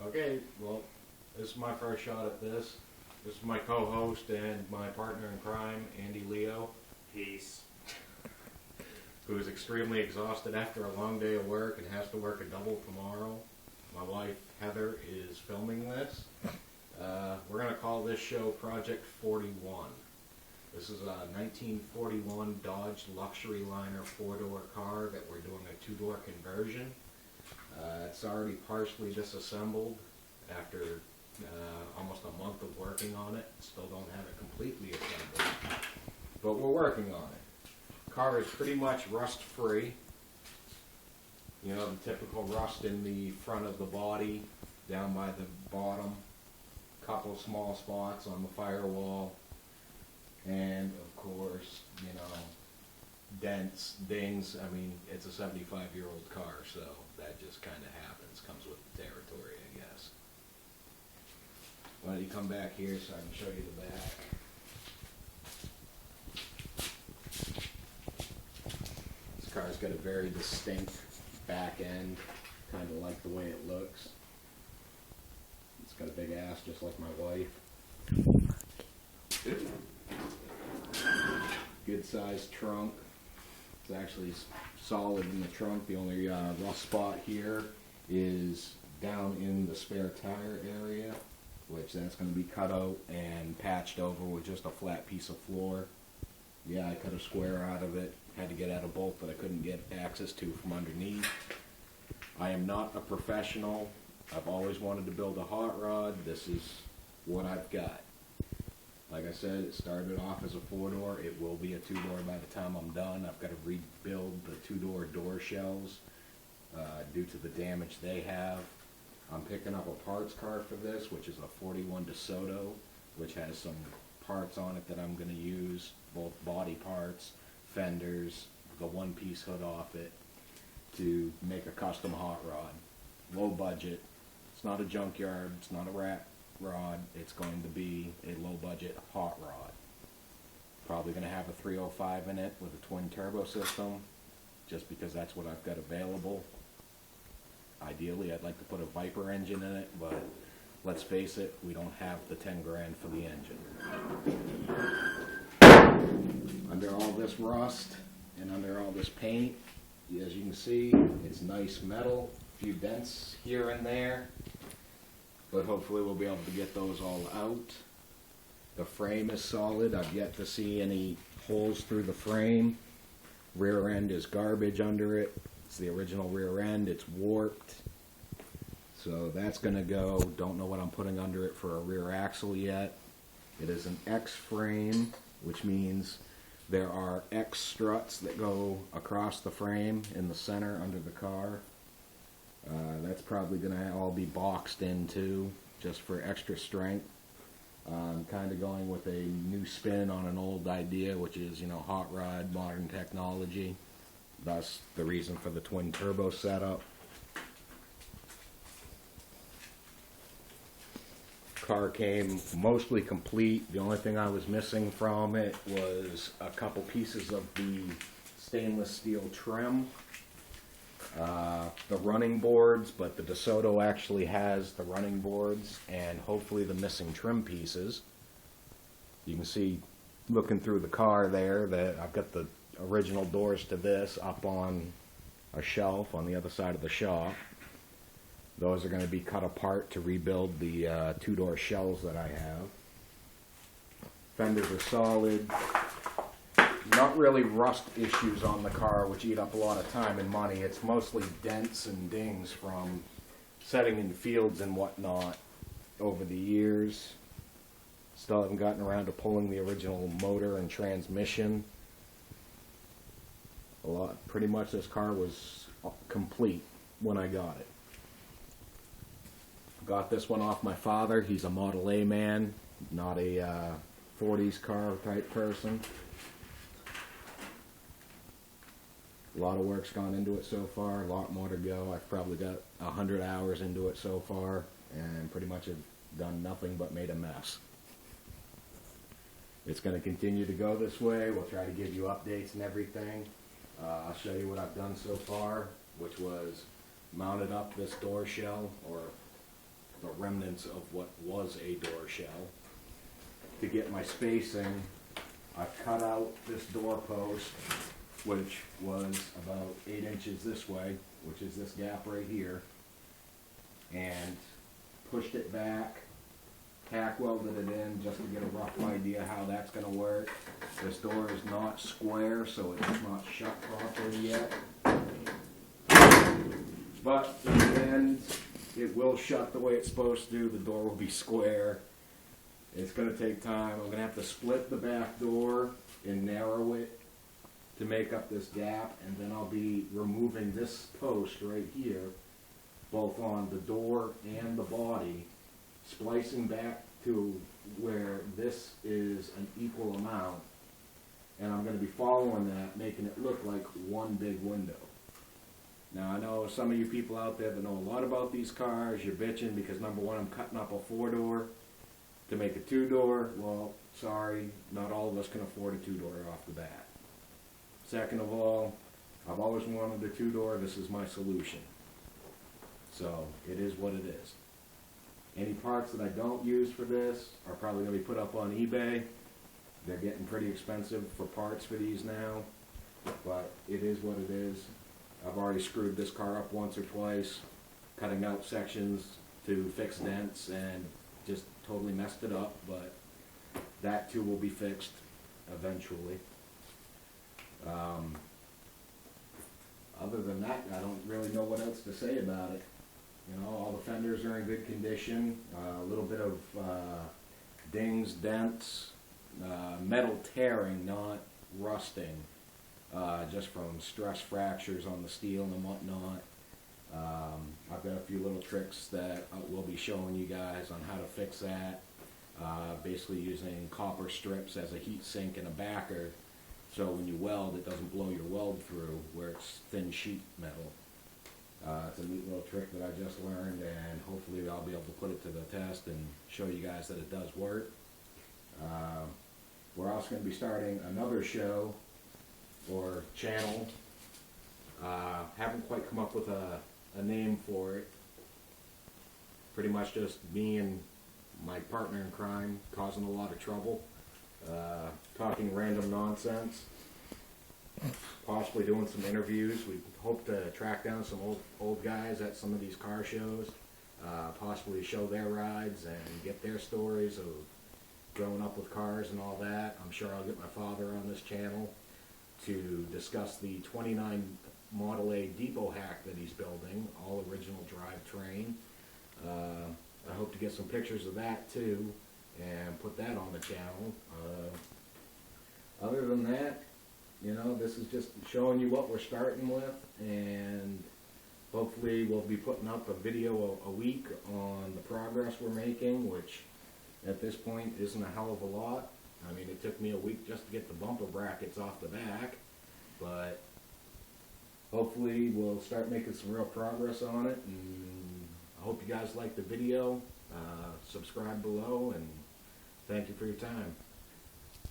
Okay, well, this is my first shot at this. This is my co-host and my partner in crime, Andy Leo. Peace. Who is extremely exhausted after a long day of work and has to work a double tomorrow. My wife, Heather, is filming this. We're going to call this show Project 41. This is a 1941 Dodge Luxury Liner 4-door car that we're doing a 2-door conversion. It's already partially disassembled after almost a month of working on it. Still don't have it completely assembled, but we're working on it. Car is pretty much rust-free. You know, the typical rust in the front of the body, down by the bottom, couple small spots on the firewall, and of course, you know, dents, dings. I mean, it's a 75-year-old car, so that just kind of happens, comes with the territory, I guess. Why don't you come back here so I can show you the back. This car's got a very distinct back end, kind of like the way it looks. It's got a big ass just like my wife. Good sized trunk. It's actually solid in the trunk. The only rough spot here is down in the spare tire area, which that's going to be cut out and patched over with just a flat piece of floor. Yeah, I cut a square out of it. Had to get out a bolt that I couldn't get access to from underneath. I am not a professional. I've always wanted to build a hot rod. This is what I've got. Like I said, it started off as a 4-door. It will be a 2-door by the time I'm done. I've got to rebuild the 2-door door shells due to the damage they have. I'm picking up a parts car for this, which is a 41 DeSoto, which has some parts on it that I'm going to use, both body parts, fenders, the one-piece hood off it, to make a custom hot rod. Low budget. It's not a junkyard. It's not a rat rod. It's going to be a low-budget hot rod. Probably going to have a 305 in it with a twin turbo system, just because that's what I've got available. Ideally, I'd like to put a Viper engine in it, but let's face it, we don't have the 10 grand for the engine. Under all this rust and under all this paint, as you can see, it's nice metal, a few dents here and there, but hopefully we'll be able to get those all out. The frame is solid. I've yet to see any holes through the frame. Rear end is garbage under it. It's the original rear end. It's warped. So that's going to go. Don't know what I'm putting under it for a rear axle yet. It is an X frame, which means there are X struts that go across the frame in the center under the car. That's probably going to all be boxed in too, just for extra strength. I'm kind of going with a new spin on an old idea, which is, you know, hot rod, modern technology. Thus the reason for the twin turbo setup. Car came mostly complete. The only thing I was missing from it was a couple pieces of the stainless steel trim. The running boards, but the DeSoto actually has the running boards and hopefully the missing trim pieces. You can see, looking through the car there, that I've got the original doors to this up on a shelf on the other side of the shop. Those are going to be cut apart to rebuild the 2-door shells that I have. Fenders are solid. Not really rust issues on the car, which eat up a lot of time and money. It's mostly dents and dings from setting in fields and whatnot over the years. Still haven't gotten around to pulling the original motor and transmission. Pretty much this car was complete when I got it. Got this one off my father. He's a Model A man, not a 40s car type person. A lot of work's gone into it so far, a lot more to go. I've probably got 100 hours into it so far, and pretty much have done nothing but made a mess. It's going to continue to go this way. We'll try to give you updates and everything. I'll show you what I've done so far, which was mounted up this door shell, or the remnants of what was a door shell. To get my spacing, I cut out this door post, which was about 8 inches this way, which is this gap right here, and pushed it back, tack welded it in just to get a rough idea how that's going to work. This door is not square, so it is not shut properly yet. But in the end, it will shut the way it's supposed to. The door will be square. It's going to take time. I'm going to have to split the back door and narrow it to make up this gap, and then I'll be removing this post right here, both on the door and the body, splicing back to where this is an equal amount, and I'm going to be following that, making it look like one big window. Now, I know some of you people out there that know a lot about these cars, you're bitching because number one, I'm cutting up a 4-door to make a 2-door. Well, sorry, not all of us can afford a 2-door off the bat. Second of all, I've always wanted a 2-door. This is my solution. So, it is what it is. Any parts that I don't use for this are probably going to be put up on eBay. They're getting pretty expensive for parts for these now, but it is what it is. I've already screwed this car up once or twice, cutting out sections to fix dents, and just totally messed it up, but that too will be fixed eventually. Other than that, I don't really know what else to say about it. You know, all the fenders are in good condition. A little bit of dings, dents, metal tearing, not rusting, just from stress fractures on the steel and whatnot. I've got a few little tricks that we'll be showing you guys on how to fix that. Basically using copper strips as a heat sink and a backer, so when you weld it doesn't blow your weld through where it's thin sheet metal. It's a neat little trick that I just learned, and hopefully I'll be able to put it to the test and show you guys that it does work. We're also going to be starting another show or channel. Haven't quite come up with a name for it. Pretty much just me and my partner in crime causing a lot of trouble, talking random nonsense, possibly doing some interviews. We hope to track down some old guys at some of these car shows, possibly show their rides and get their stories of growing up with cars and all that. I'm sure I'll get my father on this channel to discuss the 29 Model A depot hack that he's building, all original drivetrain. I hope to get some pictures of that too and put that on the channel. Other than that, you know, this is just showing you what we're starting with, and hopefully we'll be putting up a video a week on the progress we're making, which at this point isn't a hell of a lot. I mean, it took me a week just to get the bumper brackets off the back, but hopefully we'll start making some real progress on it, and I hope you guys like the video. Subscribe below, and thank you for your time.